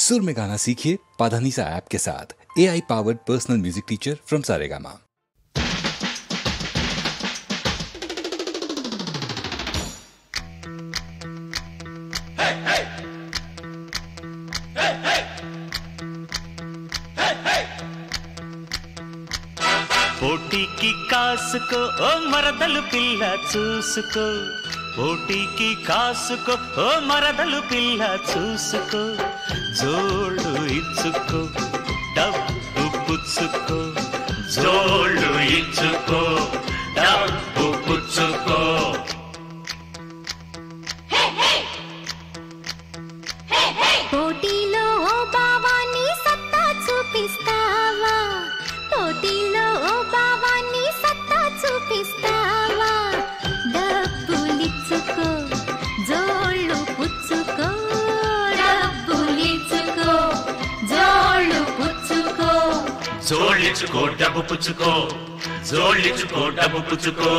सुर में गाना सीखिए पाधानीसा ऐप के साथ। AI powered personal music teacher from Saregama. పోటీకి కాసుకో ఓ మరదలు పిల్ల చూసుకో, పోటీకి కాసుకో ఓ మరదలు పిల్ల చూసుకో, జోళ్ళు ఇచ్చుకో డబ్బు పుచ్చుకో, జోళ్ళు ఇచ్చుకో డబ్బు పుచ్చుకో. పోటీలో ఓ బావాన్ని సత్తా చూపిస్తావా, పోటీలో ఓ బావాన్ని సత్తా చూపిస్తావా, డబ్బులిచ్చుకో జోళ్ళు పుచ్చుకో, డబ్బులిచ్చుకో జోళ్ళు పుచ్చుకో, జోళ్ళిచ్చుకో డబ్బు పుచ్చుకో, జోళ్ళిచ్చుకో డబ్బు పుచ్చుకో.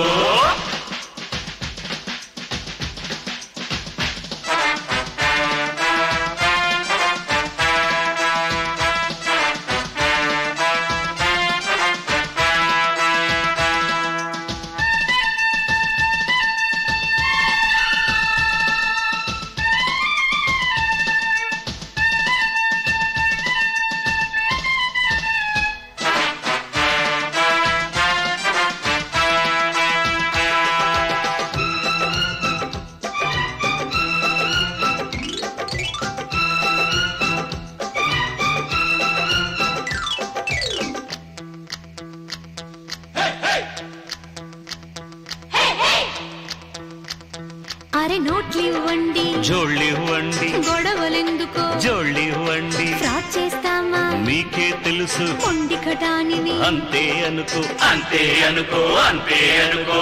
అరే నోట్లివ్వండి జోళ్ళివ్వండి గొడవలెందుకో, జోళ్ళివ్వండి ఫ్రాడ్ చేస్తామా మీకే తెలుసు మొండి కటానివి, అంతే అనుకో అంతే అనుకో అంతే అనుకో.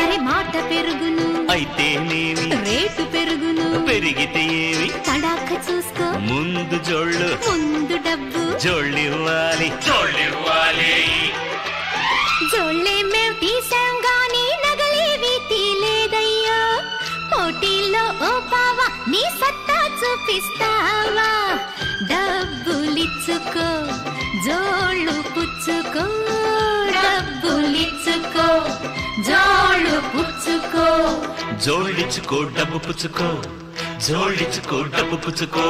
అరే మాట పెరుగును అయితేనేమి రేటు పెరుగును, పెరిగితే ఏమి తడాక చూసుకో ముందు జోళ్ళు ముందు డబ్బు, జోళ్ళివ్వాలి జోళ్ళివ్వాలి. జోళ్ళే మేం తీసాం గాని నగలేవి తీలేదయ్యా, పోటీల్లో ఓ బావా నీ సత్తా చూపిస్తావా, డబ్బులిచ్చుకో జోళ్ళు పుచ్చుకో, డబ్బులిచ్చుకో జోళ్ళు పుచ్చుకో, జోళ్ళిచ్చుకో డబ్బు పుచ్చుకో, జోళ్ళిచ్చుకో డబ్బు పుచ్చుకో.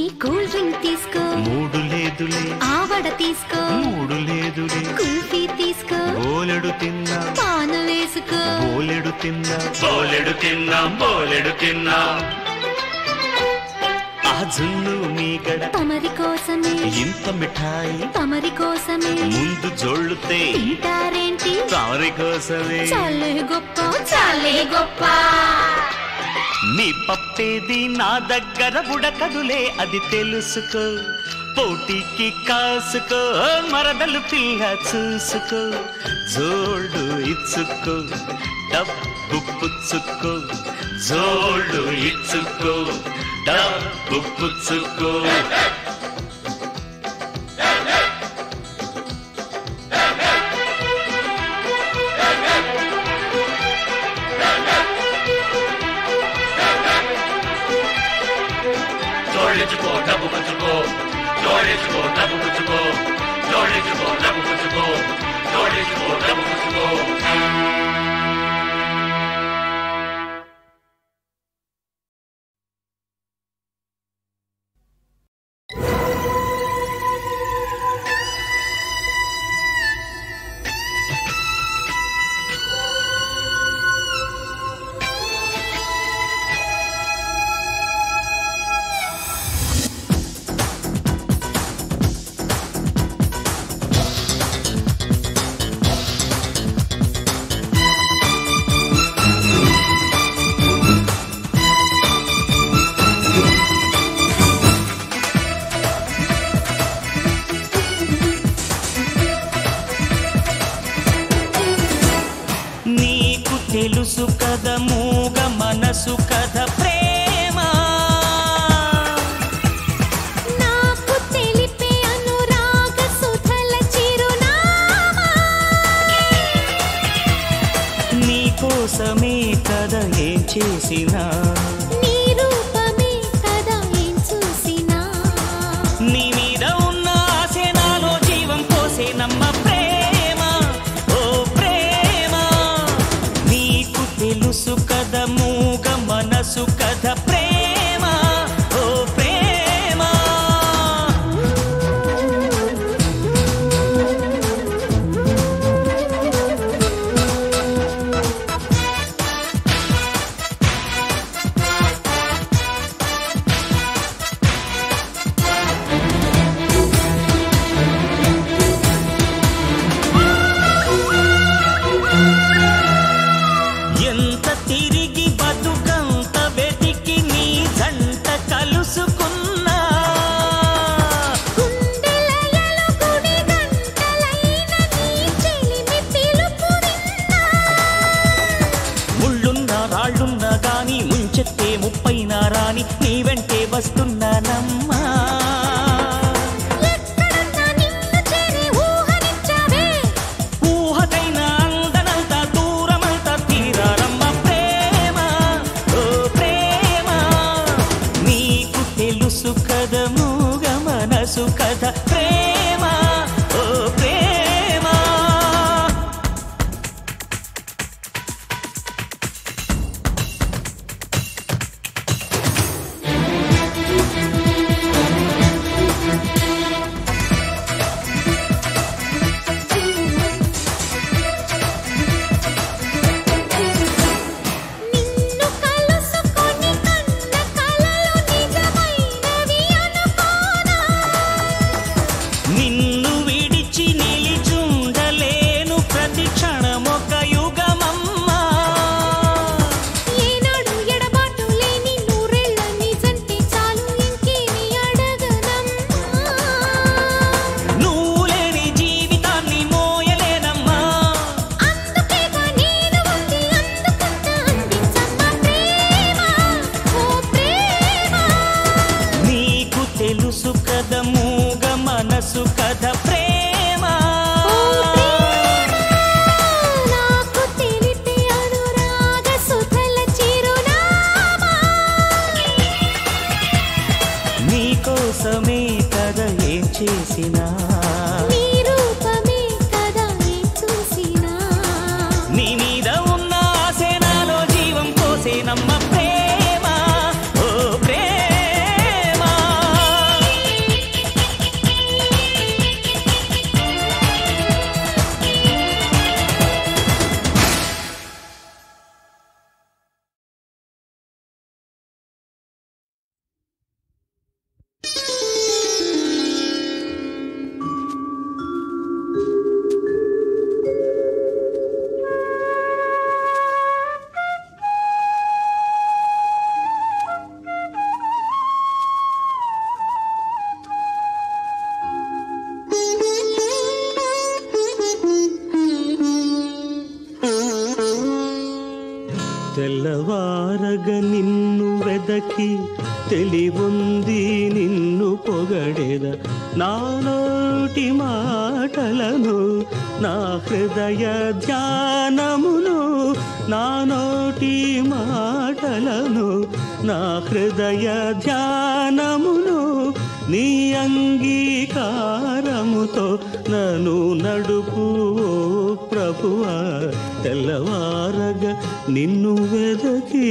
ఈ కూల్ డ్రింక్ తీసుకో మూడు లేదులే, ఆవడ తీసుకో మూడు లేదులే, కుల్ఫీ తీసుకో బోలెడు తిన్నా పాన వేసుకో, బోలెడు తిన్నా బోలెడు తిన్నా బోలెడు తిన్నా. ఆ జున్ను మీగడ తమరి కోసమే ఇంత మిఠాయి, తమరి కోసమే ముందు జోళ్ళుతే తింటారేంటి, తారి కోసమే. చాలే గొప్ప చాలే గొప్ప, నీ పప్పేది నా దగ్గర ఉడకదులే అది తెలుసుకో, పోటీకి కాసుకో మరదలు పిల్ల చూసుకో, జోళ్ళు ఇచ్చుకో డబ్బు పుచ్చుకో, జోళ్ళు ఇచ్చుకో డబ్బు పుచ్చుకో. జోళ్ళిచ్చుకో డబ్బు పుచ్చుకో, జోళ్ళిచ్చుకో డబ్బు పుచ్చుకో, జోళ్ళిచ్చుకో డబ్బు పుచ్చుకో, జోళ్ళిచ్చుకో డబ్బు పుచ్చుకో. ఏం చేసినా నీ రూపమే కదా ఏం చూసినా నీ మీద ఉన్న ఆశే నాలో జీవం పోసే నమ్మ ప్రేమ ఓ ప్రేమ నీకు తెలుసు కదా మూగ మనసు కథ ప్రేమ ఓ ప్రేమ ఎంత తిరిగి బతుకంత వెతికి నీ జంట కలుసుకున్నా గుండెలయలో గుడి గంటలైన నీ చెలిమి పిలుపు విన్నా ముళ్ళున్నా రాళ్ళున్నా గాని ముంచెత్తే ముప్పైనా రాని నీ వెంటే వస్తున్నానమ్మా ఎక్కడున్నా నిన్ను చేరే ఊహనిచ్చావే ఊహకైనా అందనంత దూరమంత తీరారమ్మ ప్రేమ ఓ ప్రేమ నీకు తెలుసు కదా మూగ మనసు కథ ప్రేమ ఓ ప్రేమ నిన్ను కలుసుకొని కన్న కలలు నిజమైనవి అనుకోనా నిన్ను విడిచి నిలిచుండలేను ప్రతి క్షణమొక యుగమమ్మా ఏనాడు ఎడబాటు లేని నూరేళ్ల నిజంటే చాలు ఇంకేమి అడగనమ్మా నువ్వు లేని జీవితాన్ని మోయలేనమ్మా అందుకేగా నేను ఉంది అందుకంత అందించమ్మా ప్రేమ ఓ ప్రేమ నీకు తెలుసు కదా మూగ మనసు కథ ప్రేమ నాకు తెలిపే అనురాగ సుధల చిరునామా నీకోసమే కదా ఏం చేసినా నీ రూపమే కదా ఏం చూసినా నీ మీద ఉన్న ఆశే నాలో జీవం పోసే నమ్మ ప్రేమ ఓ ప్రేమ తెల్లవారగ నిన్ను వెదకి తెలివుంది నిన్ను పొగడెద నా నోటి మాటలను నా హృదయ ధ్యానమును నా నోటి మాటలను నా హృదయ ధ్యానమును నీ అంగీకారముతో నన్ను నడుపు ఓ ప్రభువా తెల్లవారగా నిన్ను వెదకి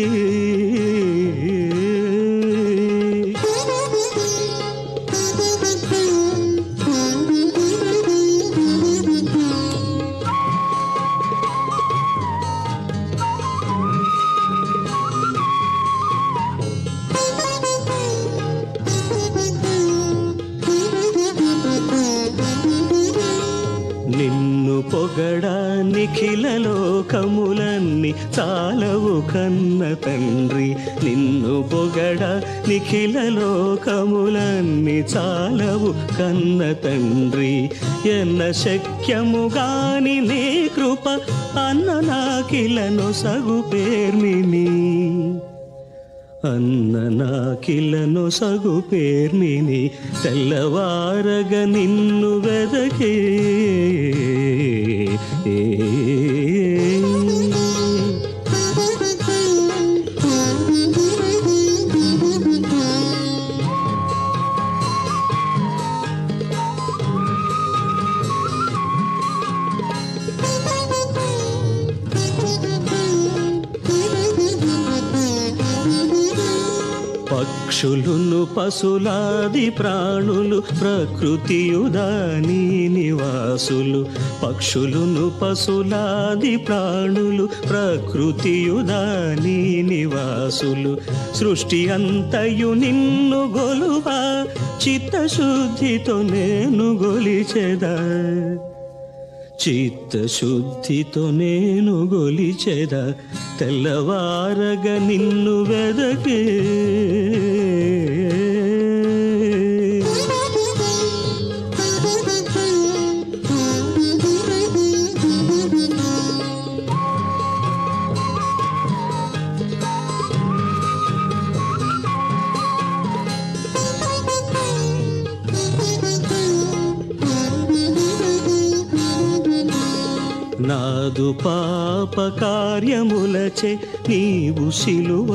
నిన్ను పొగడ నిఖిల లోకములన్నీ చాలవు కన్న తండ్రి నిన్ను పొగడ నిఖిల లోకములన్నీ చాలవు కన్న తండ్రి ఎన్న శక్యము గాని నీ కృప అన్న నాకిలను సగు పేర్మిని అన్న నాకిలను సగు పేర్మిని తెల్లవారగ నిన్ను వెదకే పక్షులును పశులాది ప్రాణులు ప్రకృతియుదాని నివాసులు. పక్షులును పశులాది ప్రాణులు ప్రకృతియుదాని నివాసులు. సృష్టి అంతయు నిన్ను గొలువా చిత్తశుద్ధితో నేను గొలిచెదా. చిత్తశుద్ధితో నేను గొలిచెదా తెల్లవారగ నిన్ను వెదకే. నాదు పాప కార్యములచే నీవు శిలువ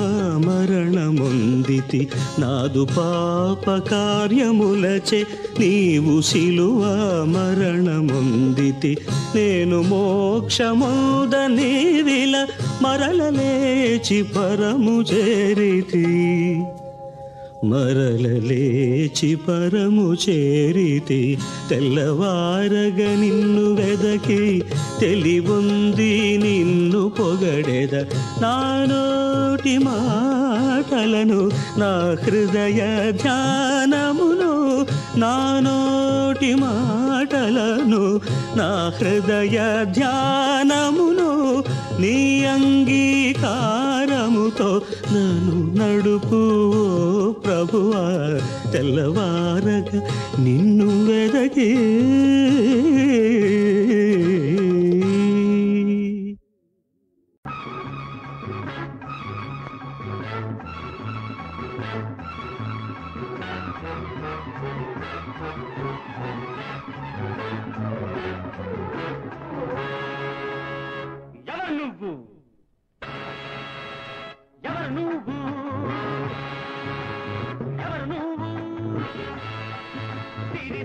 మరణమొందితి. నాదు పాప కార్యములచే నీవు శిలువ మరణమొందితి. నేను మోక్షమోదని విల మరలలేచి పరము చేరితి. మరలలేచి పరము చేరితి. తెల్లవారగ నిన్ను వెదకి తెలివొంది నిన్ను పొగడెద. నా నోటి మాటలను నా హృదయ ధ్యానమును. నా నోటి మాటలను నా హృదయ ధ్యానమును నీ అంగీకారముతో నన్ను నడుపు ప్రభువా. తెల్లవారగ నిన్ను వెదకి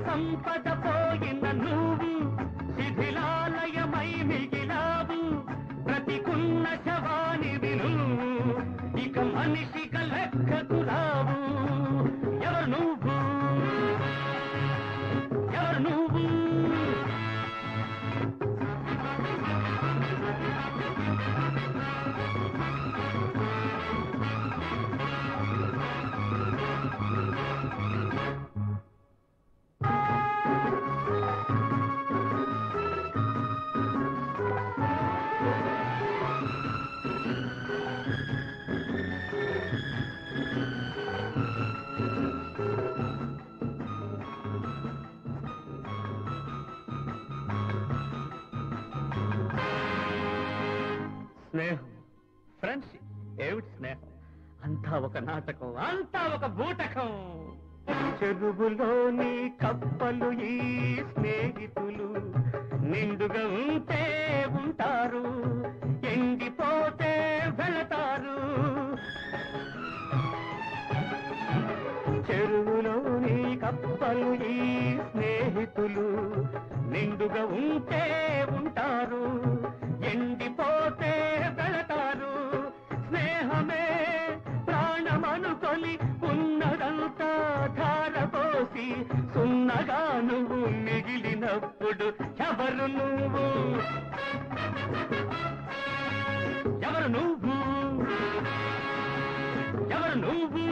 సంపద పోయిన నువ్వు శిథిలాలయమై మిగిలావు. ప్రతికున్న శవాని విను ఇక మనిషిక లెక్కకు రావు. ఎవరు నువ్వు? ఎవరు నువ్వు? స్నేహం, ఫ్రెండ్షిప్, ఏమిటి స్నేహం? అంతా ఒక నాటకం, అంతా ఒక బూటకం. చెరువులోని కప్పలు ఈ స్నేహితులు నిండుగా ఉంటే ఉంటారు, ఎండిపోతే వెళతారు. చెరువులోని కప్పలు ఈ స్నేహితులు నిండుగా ఉంటే ఉంటారు, ఎండిపోతే వెళతారు. స్నేహమే ప్రాణమనుకొని ఉన్నదంతా ధారపోసి సున్నగా నువ్వు మిగిలినప్పుడు ఎవరు నువ్వు? ఎవరు నువ్వు? ఎవరు నువ్వు?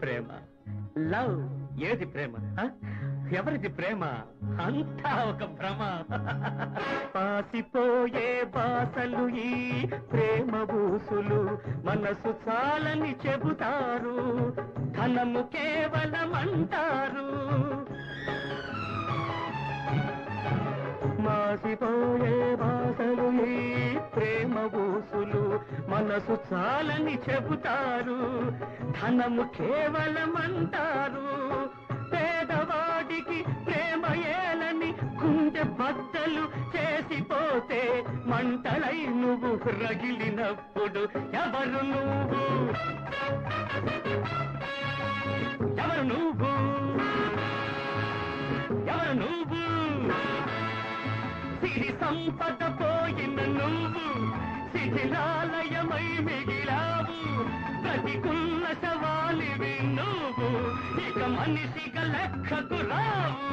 ప్రేమ, లవ్. ఏది ప్రేమ? ఎవరిది ప్రేమ? అంతా ఒక భ్రమ. పాసిపోయే బాసలు ఈ ప్రేమ బూసులు మనసు చాలని చెబుతారు, ధనము కేవలం అంటారు. మాసిపోయే బాసలు ఈ ప్రేమ బూసులు మనసు చాలని చెబుతారు, ధనము కేవలమంటారు. పేదవాడికి ప్రేమ ఏలని గుండె బద్దలు చేసిపోతే మంటలై నువ్వు రగిలినప్పుడు ఎవరు నువ్వు, ఎవరు నువ్వు, ఎవరు నువ్వు? సిరి సంపద పోయిన నువ్వు శిథిలాలయమై మిగిలావు. ప్రతికున్న సవాలివి నువ్వు, ఇక మనిషిగా లెక్కకు రావు.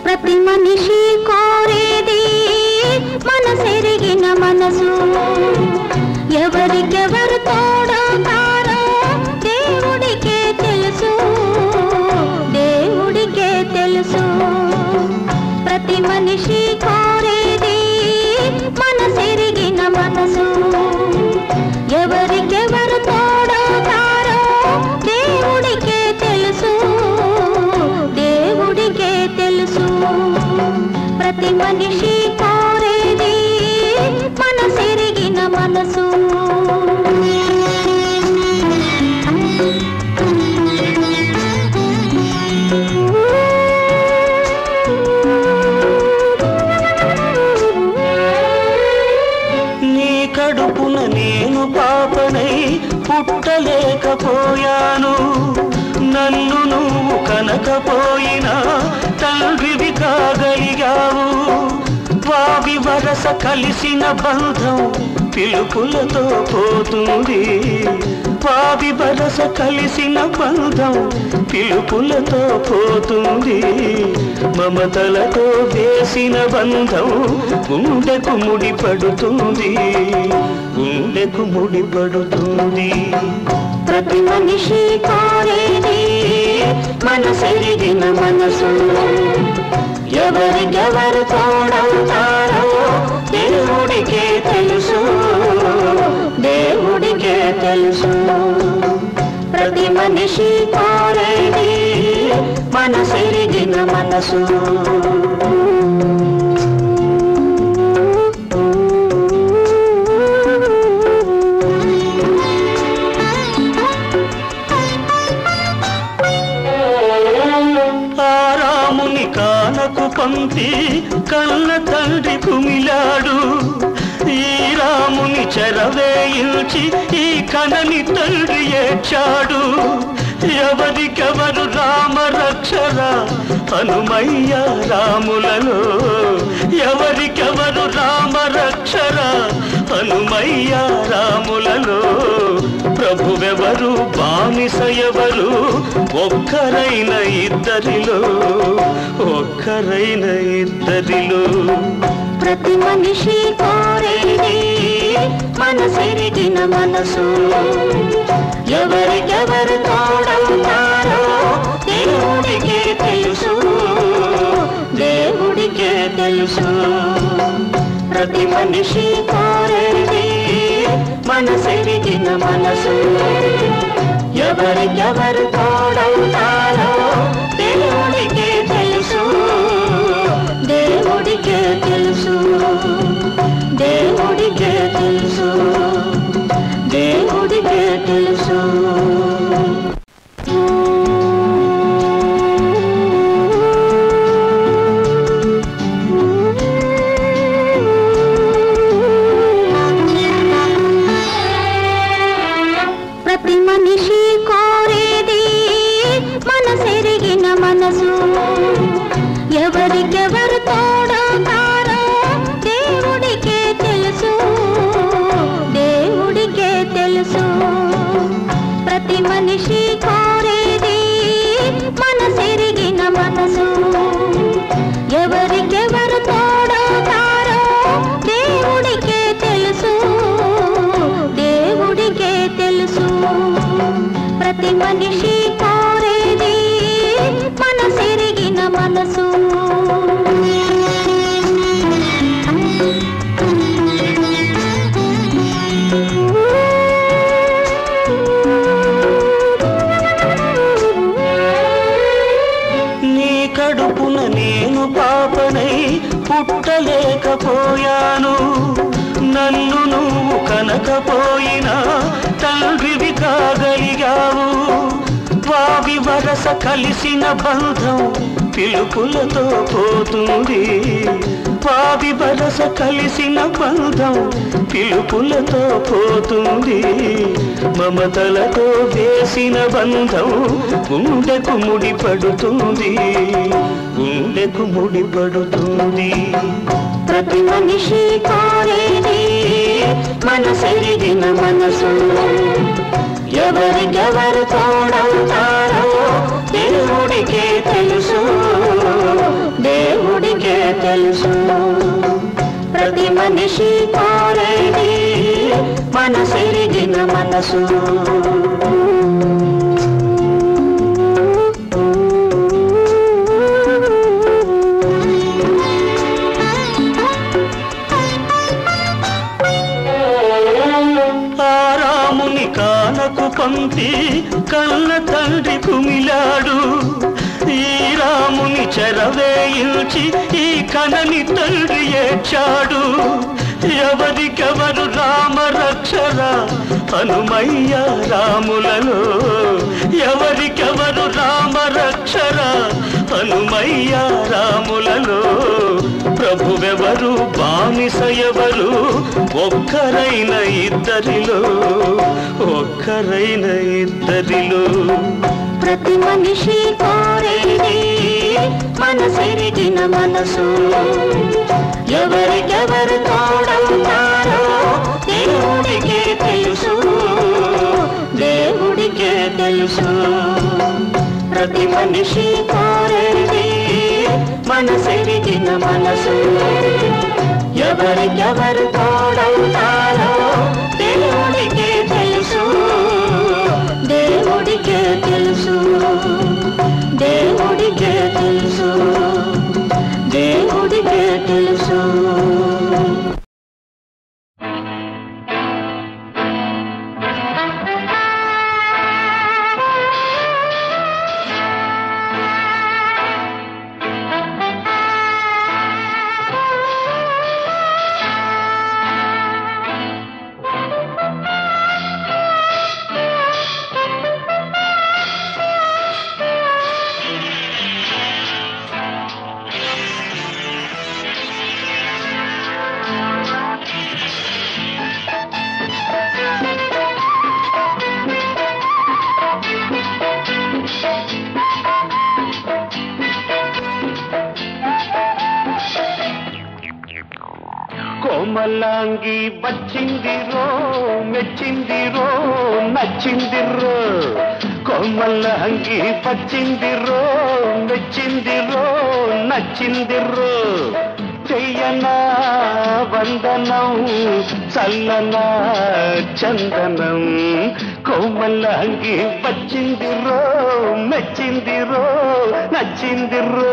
ప్రతి మనిషి కోరేది మనసెరిగిన మనసు, ఎవరికెవరు తోడవుతారో దేవుడికే తెలుసు, దేవుడికే తెలుసు. ప్రతి మనిషి కోరేది మనసెరిగిన మనసు, ఎవరికెవరు తోడవుతారో దేవుడికే తెలుసు, దేవుడికే తెలుసు. ప్రతి మనిషి కోరేది మనసెరిగిన మనసు. నీ కడుపున నేను పాపనై పుట్టలేకపోయాను, నన్ను నువ్వు కనకపోయినా తండ్రివి కాగలిగావు. వావి వరస కలిసిన బంధం పిలుపులతో పోతుంది, వావి వరస కలిసిన బంధం పిలుపులతో పోతుంది. మమతలతో వేసిన బంధం గుండెకు ముడిపడుతుంది, గుండెకు ముడిపడుతుంది. ప్రతి మనిషి కోరేది మనసెరిగిన మనసు, ఎవరికెవరు తోడవుతారో దేవుడికే తెలుసు, దేవుడికే తెలుసు. ప్రతి మనిషి కోరేది మనసెరిగిన మనసు. కానకు పంపి కన్న తండ్రి కుమిలాడు, ఈ రాముని చెరవేయించి ఈ కనని తండ్రి ఏడ్చాడు. ఎవరికెవరు రామ రక్షరా హనుమయ్య రాములలో, ఎవరికెవరు రామ రక్షరా హనుమయ్య రాములలో. ప్రభువెవరు బానిస ఎవరు, ఒక్కరైన ఇద్దరిలో, ఒక్కరైన ఇద్దరిలో. ప్రతి మనిషి కోరేది మనసెరిగిన మనసు, ఎవరికెవరు తోడవుతారో దేవుడికే తెలుసు, దేవుడికే తెలుసు. ప్రతి మనిషి కోరేది మనసెరిగిన మనసు, ఎవరికెవరు తోడవుతారో దేవుడికే తెలుసు, దేవుడికే తెలుసు, దేవుడికే తెలుసు, దేవుడికే తెలుసు. ప్రతి మనిషి కోరేది మనసెరిగిన మనసు, నేను పాపనై పుట్టలేకపోయాను, నన్ను నువ్వు కనకపోయినా తండ్రివి కాగలిగావు. వావి వరస కలిసిన బంధం పిలుపులతో పోతుంది, వావి వరస కలిసిన బంధం పిలుపులతో పోతుంది. మమతలతో వేసిన బంధం గుండెకు ముడిపడుతుంది, గుండెకు ముడిపడుతుంది. ప్రతి మనిషి కోరేది మనసెరిగిన మనసు, ఎవరికెవరు తోడవుతారో దేవుడికే తెలుసు, దేవుడికే తెలుసు. ప్రతి మనిషి కోరేది మనసెరిగిన మనసు. కానకు పంపి కన్న తండ్రి కుమిలాడు, ఈ రాముని చెరవేయించి ఈ కనని తండ్రి ఏడ్చాడు. ఎవరికెవరు రామ రక్షరా హనుమయ్య రాములలో, ఎవరికెవరు రామ రక్షరా హనుమయ్య రాములలో. ప్రభువెవరు బానిస ఎవరు ఒక్కరైన ఇద్దరిలో, ఒక్కరైన ఇద్దరిలో. ప్రతి మనిషి కోరేది మనసెరిగిన మనసు, ఎవరికెవరు తోడవుతారో దేవుడికే తెలుసు, దేవుడికే తెలుసు. ప్రతి మనిషి కోరేది మనసెరిగిన మనసు, ఎవరికెవరు తోడవుతారో దేవుడికే తెలుసు, దేవుడికే తెలుసు, దేవుడికే తెలుసు, దేవుడికే తెలుసు. కోమలాంగి వచ్చిందిరో, మెచ్చిందిరో, నచ్చిందిరో. కోమలాంగి వచ్చిందిరో, మెచ్చిందిరో, నచ్చిందిరో. చెయ్యనా వందనం చల్లనా చందనం. కోమలాంగి వచ్చిందిరో, మెచ్చిందిరో, నచ్చిందిరో.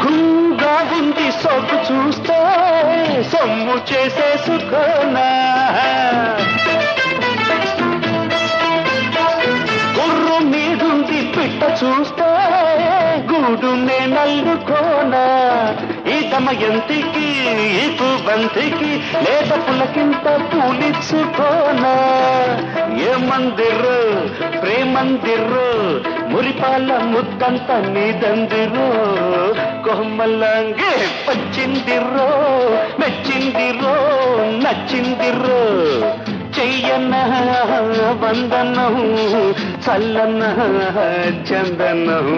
గుంగా ఉంది సొగ్గు చూస్తే సొమ్ము చేసేసుకోనా. గుర్రు మీదుంది పిట్ట చూస్తే గూడు నల్లుకోనా. ఈ దమయంతికి ఈ పువ్వంతికి లేత పులకింత పూలిచ్చుకోనా. ఏ మందిరు ప్రేమందిరు మురిపాల ముద్దంత నీదందిరు. కొమ్మలాంగే వచ్చిందిరో, మెచ్చిందిరో, నచ్చిందిరో. చెయ్యన్న వందనం చల్లన్న చందనం.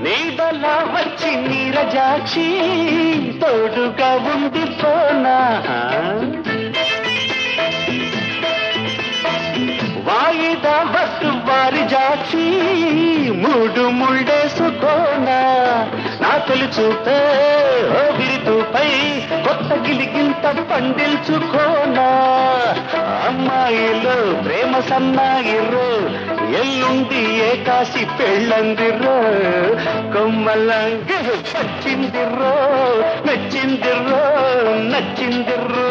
నీదలా వచ్చి నీరజాక్షి తోడుగా ఉండిపోనా వాయిదా వస్తు వారి జాక్షి మూడు ముళ్ళేసుకోనా నా తొలి చూపే విరితూపై కొత్త గిలిగింత పండిల్చుకోనా అమ్మాయిలో ప్రేమ సన్నాయిరో ఎల్లుండి ఏకాశి పెళ్ళందిరో కొమ్మలంగి వచ్చిందిరో మెచ్చిందిరో నచ్చిందిరో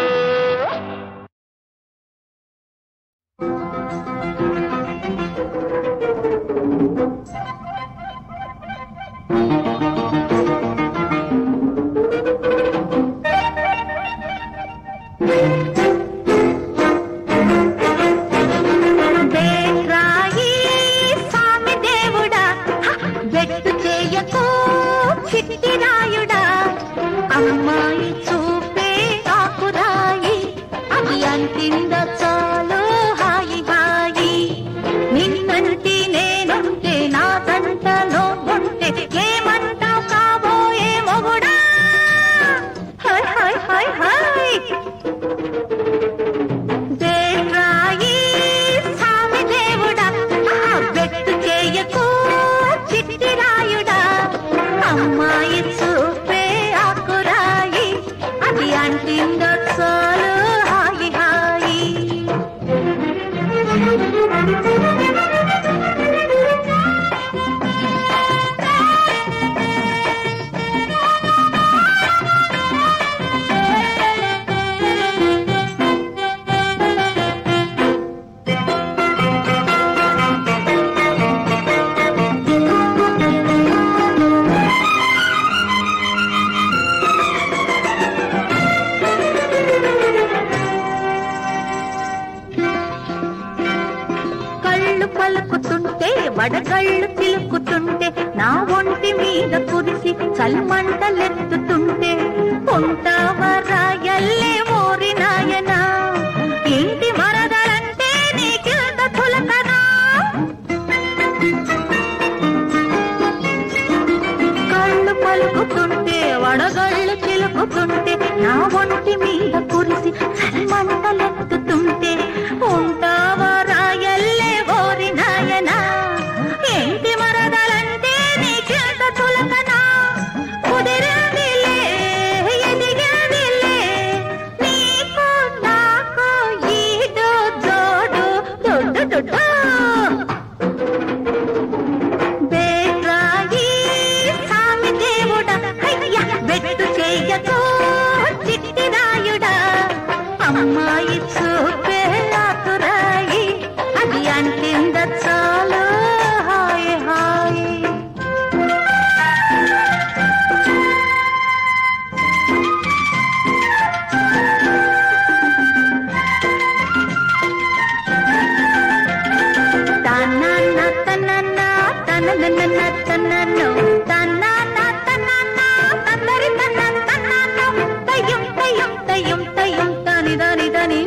అమ్మాయి చూపే ఆకురాయి అది అంతింద చాలు హాయి హాయి నిన్నంటి నేనుంటే నాదంట నువ్వుంటే ఏమంటావు కాబోయే మొగుడా హాయ్ హాయ్ హాయ్ హాయ్ దేవ్రాయి స్వామి దేవుడా బెట్టు చేయకు చిట్టి రాయుడా అమ్మాయి చూపే ఆకురాయి అది అంటిందో చాలు హాయి హాయి పలుకుతుంటే వడగళ్ళు చిలుకుతుంటే నా ఒంటి మీద కురిసి చల్మంటలెత్తుతుంటే ఉంటావరా ఎల్లే ఓరి నాయనా ఇంటి మరదలంటే నీకింత తులకనా కళ్ళు పలుకుతుంటే వడగళ్ళు చిలుకుతుంటే నా ఒంటి మీద కురిసి చల్మంటలెత్తుతుంటే ఉంటావరా ఎల్లే ఓరి నాయనా ఏంటి మరదలంటే నీకెంత తులకనా కుదిరిందిలే ఎదిగిందిలే నీకు నాకు ఈడు జోడు దొడ్డు దొడ్డు బేట్రాయి స్వామి దేవుడా అయ్యా బెట్టు చెయ్యకు చిట్టి రాయుడా అమ్మాయి చూపే ఆకురాయి అది అంటింద చాలు హాయ్ హాయ్ తనన్న తనన్న తనన్న తనన్న తనన్న తనన్న తందరి తనన్న తనన్న తయ్యం తయ్యం తయ్యం తయ్యం తని దని దని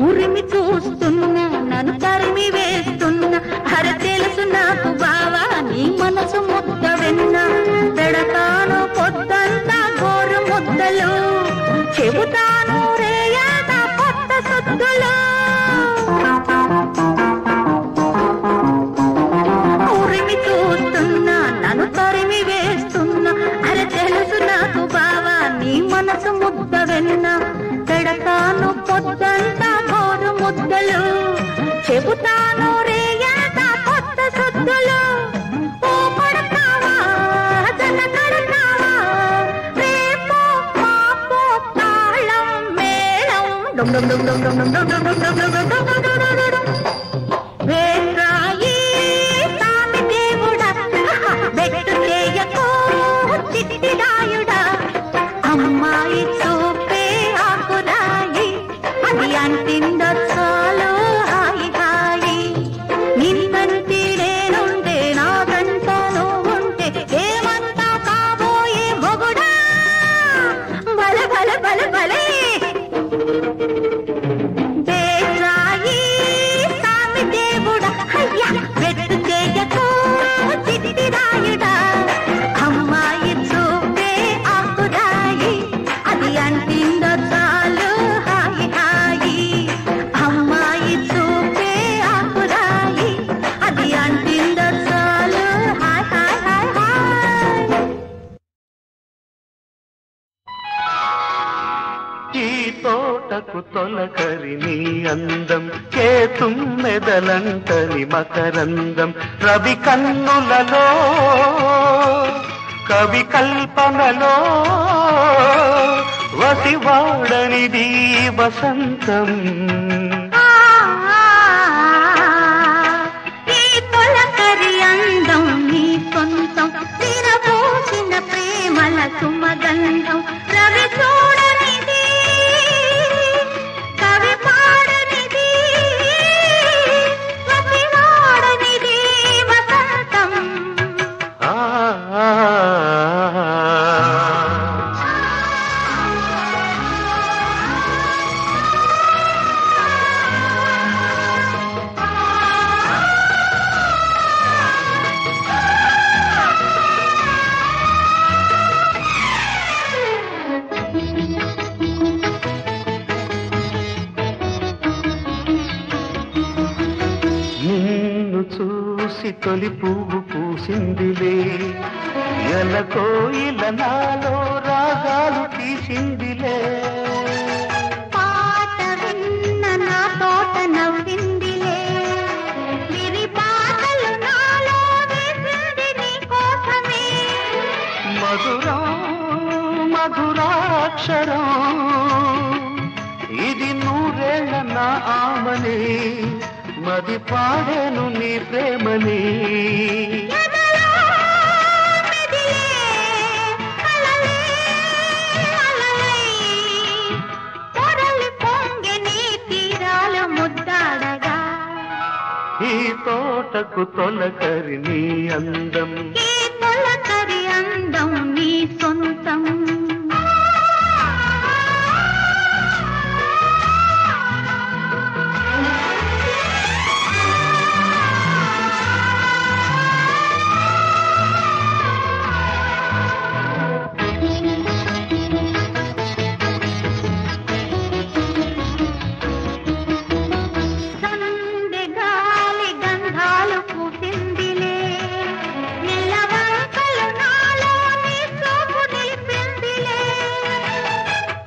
ఊరిమి చూస్తున్నా నన్ను తరిమి వేస్తున్నా అర తెలుసు నాకు బావా నీ మనసు ముద్ద విన్నా పెడతాను పొద్దంతా గోరు ముద్దలు చెబుతాను రేయాద కొత్త సుద్దులు ఊరిమి చూస్తున్నా నన్ను తరిమి వేస్తున్నా అర తెలుసు నాకు బావా నీ మనసు ముద్ద విన్నా పెడతాను పొద్దంతా గోరు ముద్దలు చెబుతాను రేయాద కొత్త సుద్దులు ఓ పడతావా జన కడతావా రేపో పాపో తాళం మేళం డుమ్ డుమ్ డుమ్ డుమ్ డుమ్ డుమ్ డుమ్ డుమ్ డుమ్ డుమ్ డుమ్ డుమ్ డుమ్ వేట్రాయి స్వామి దేవుడా బెట్టు చేయకు చిట్టి రాయుడా అమ్మాయి చూపే ఆకురాయి అది అంటిందో చాలు హాయి హాయి నిన్నంటి నేనుంటే నాదంట నువ్వుంటే ఏమంతా కాబోయే మొగుడా బల బల బల బలే తోటకు తొలకరి నీ అందం కేతుమ్మెదలంటని మకరందం రవి కన్నులలో కవి కల్పనలో వసివాడనిది వసంతం ఈ తొలకరి అందం నీ సొంతం విరబోసిన ప్రేమల సుమగంధం రవి చూడనిది కవి పాడనిది వసివాడనిది వసంతం నిన్ను చూసి తొలి పువ్వు పూసిందిలే ఎలకోయిల నాలో రాగాలు తీసిందిలే పాట విన్న నా తోట నవ్విందిలే విరి పాటలు నాలో వేసింది నీ కోసమే మధురం మధురాక్షరం ఇది నూరేళ్ల నా ఆమని మది పాడేను నీ ప్రేమని ఎదలో మెదిలే అలలే అలలై పొరలి పొంగె నీ తీరాల ముద్దాడగా ఈ తోటకు తొలకరి నీ అందం ఈ తొలకరి అందం నీ సొంతం సందె గాలి గంధాలు పూసిందిలే నెలవంకలు నాలో నీ చూపు నిలిపిందిలే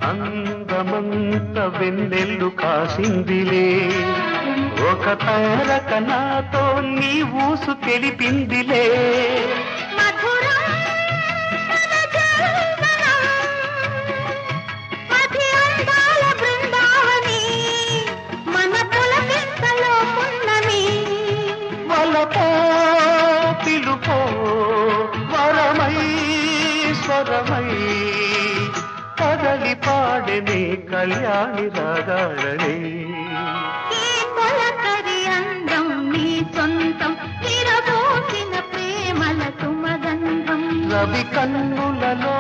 అందమంత వెన్నెల్లు కాసిందిలే ఒక తారక నాతో నీ ఊసు తెలిపిందిలే మధురం మన జీవనం మధి అందాల బృందావని మన పులకింతలో పున్నమి వలపో పిలుపో వరమై స్వరమై కదలి పాడని కళ్యాణి రాగాలని ఈ తొలకరి అందం నీ సొంతం విరబోసిన ప్రేమల సుమగంధం రవి కన్నులలో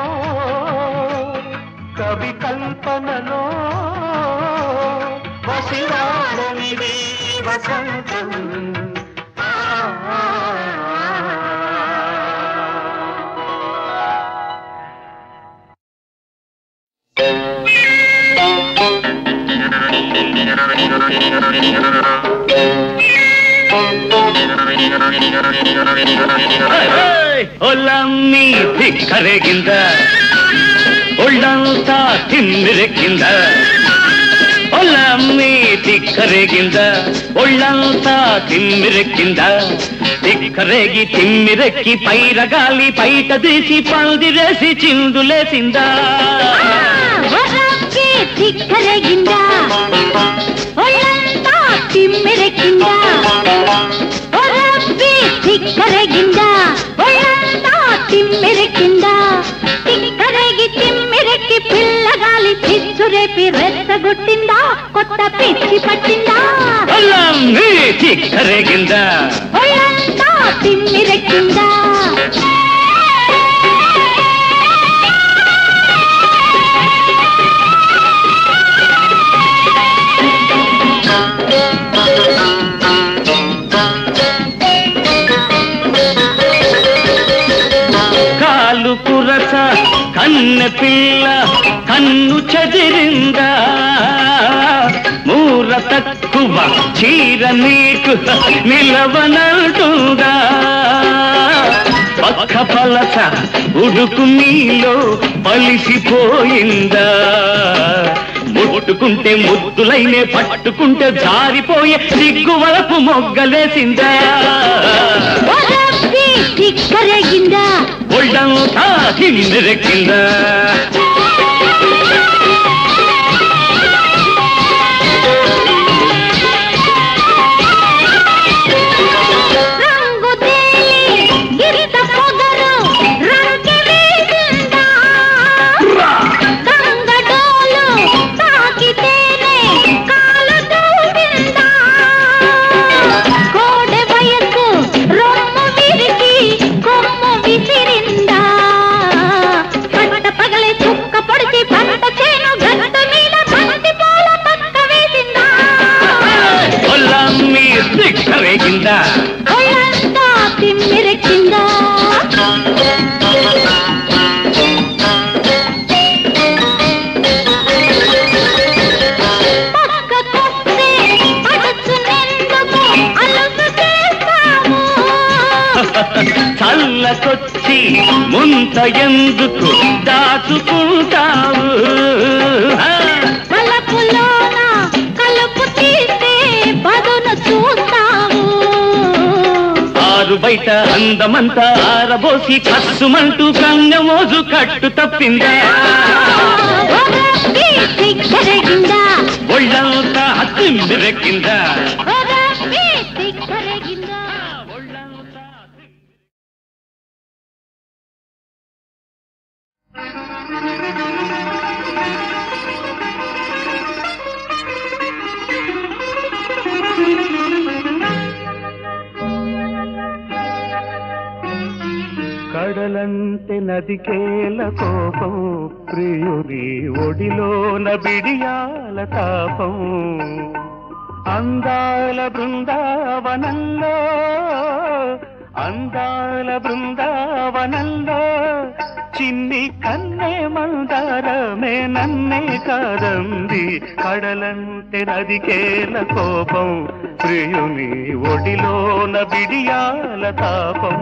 కవి కల్పనలో వసివాడనిది వసంతం ಒಲ್ಲಮ್ಮಿ ಧಿಕ್ಕರೆಗಿಂದ ಒಳ್ಳಂತ ತಿಮ್ಮಿರಕ್ಕಿಂದ ಒಲ್ಲಮ್ಮಿ ಧಿಕ್ಕರೆಗಿಂದ ಒಳ್ಳಂತ ತಿಮ್ಮಿರಕ್ಕಿಂದ ధిక్కరేగి తిమ్మిరెక్కి పైరగాలి పైట తీసి పందిరేసి చిందులేసిందా ధిక్కరగిందా ఒళ్ళంతా తిమ్మిరెక్కిందా ధిక్కరగిందా ఒళ్ళంతా తిమ్మిరెక్కిందా తిక్కరేగి తిమ్మిరెక్కి పిల్లగాలి చిచ్చురేపి రెచ్చగొట్టిందా కొత్త పిచ్చి పట్టిందా ధిక్కరేగిందా ఒళ్ళంతా తిమ్మిరెక్కిందా కాలు కురస కన్నె పిల్ల కన్ను చెదిరిందా మూర తక్కువ చీర నీకు నిలవనంటుందా పక్క పలస ఉడుకు నీలో పలిసిపోయిందా ముట్టుకుంటే ముద్దులైనే పట్టుకుంటే జారిపోయే సిగ్గువలపు మొగ్గలేసిందా కరేగిందా ఒళ్ళంతా హిమ్మెరెక్కిందా కరేగిందా ఒళ్ళంతా తిమ్మిరెక్కిందా పక్కకొస్తే పడుచునెందుకు అలుసు చేస్తాము చల్లకొచ్చి ముంత ఎందుకు దాచుకుంటావు వలపులోన కలుపు తీస్తే పదును చూస్తాము ఆరు బయట అందమంతా ఆరబోసి కస్సుమంటూ కంగమోజు కట్టు తప్పిందా కరేగిందా ఒళ్ళంతా తిమ్మిరెక్కిందా కరేగిందా కడలంటే నదికేల కోపం ప్రియుని ఒడిలోన బిడియాల తాపం అందాల బృందావనంలో చిన్ని కన్నే మందారమే నన్నే కాదంది కడలంటే నదికేల కోపం ప్రియుని ఒడిలోన బిడియాల తాపం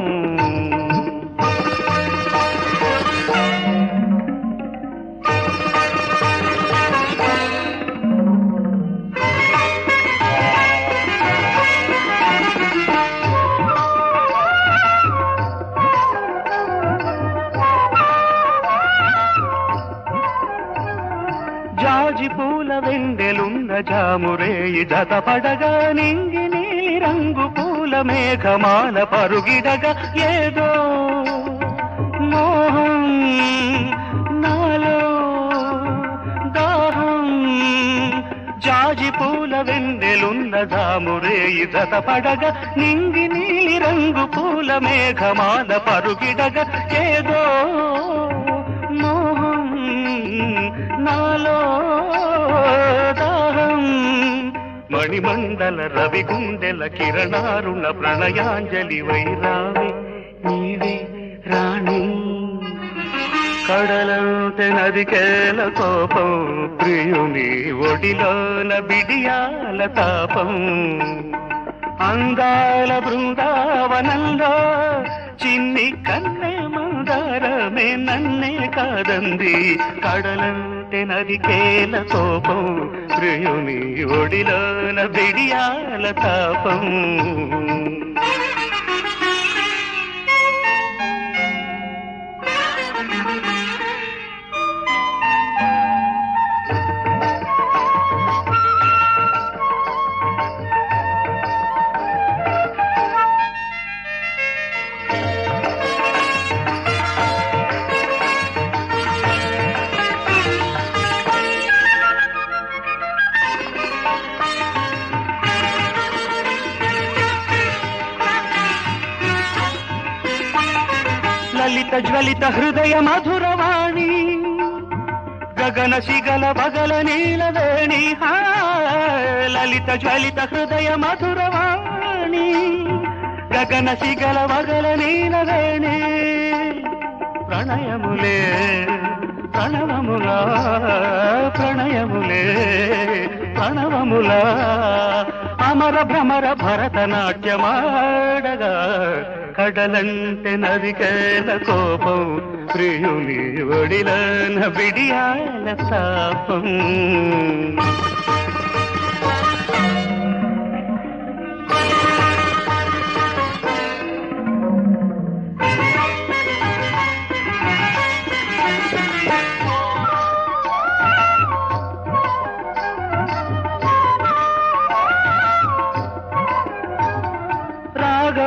జాజి పూల వెండెలున్న జామురేయి జతపడగా నింగి నీలి రంగు పూల మేఘమాల పరుగిడగా ఏదో మోహం నాలో దాహం జాజి పూల వెండెలున్న జామురేయి జతపడగా నింగి నీలి రంగు పూల మేఘమాల పరుగిడగా ఏదో మోహం నాలో దాహం మణిమండల రవి గుండెల కిరణారుణ ప్రణయాంజలి వైరావి నీవే రాణి కడలంటే నదికేల కోపం ప్రియుని ఒడిలోన బిడియాల తాపం అందాల బృందావనంలో చిన్ని కన్నే మందారమే నన్నే కాదంది కడలంటే నదికేల కోపం ప్రియుని ఒడిలోన బిడియాల తాపం లలిత జ్వలిత హృదయ మధురవాణి గగన శిగల బగల నీలవేణి లలిత జ్వలిత హృదయ మధురవాణి గగన శిగల బగల నీలవేణి ప్రణయములే ప్రణవములా ప్రణయములే ప్రణవములా అమర భ్రమర భరతనాట్యమాడగా కడలంటే నదికేల కోపం ప్రియుని ఒడిలోన బిడియాల తాపం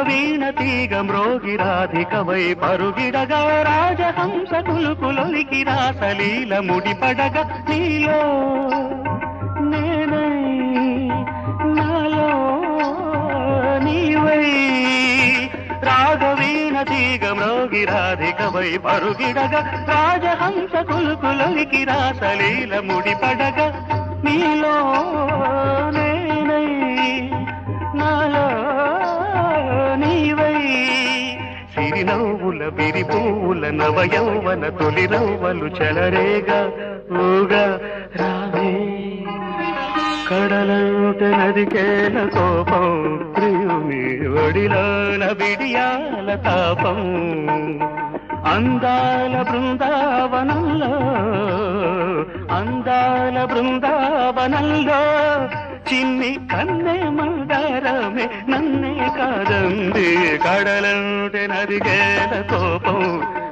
వీణ తీగ మ్రోగి రాధికవై పరుగిడగా రాజహంస కులుకులొలికి రాసలీల ముడిపడగా నీలో నేనై నాలో నీవై రాగవీణ తీగ మ్రోగి రాధికవై పరుగిడగా రాజహంస కులుకులొలికి రాసలీల ముడిపడగా నీలో నేనై నాలో నీవై సిరినవ్వుల బిరిపూల నవయౌవన తొలి నవ్వలు చెలరేగా ఊగా రావే కడలంటే నదికేల కోపం ప్రియుని ఒడిలోన బిడియాల తాపం అందాల బృందావనంలో చిన్ని కన్నే మందారమే నన్నే కాదంది కడలంటే నదిగేల కోపం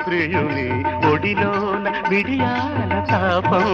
ప్రియుని ఒడిలోన విడియాల తాపం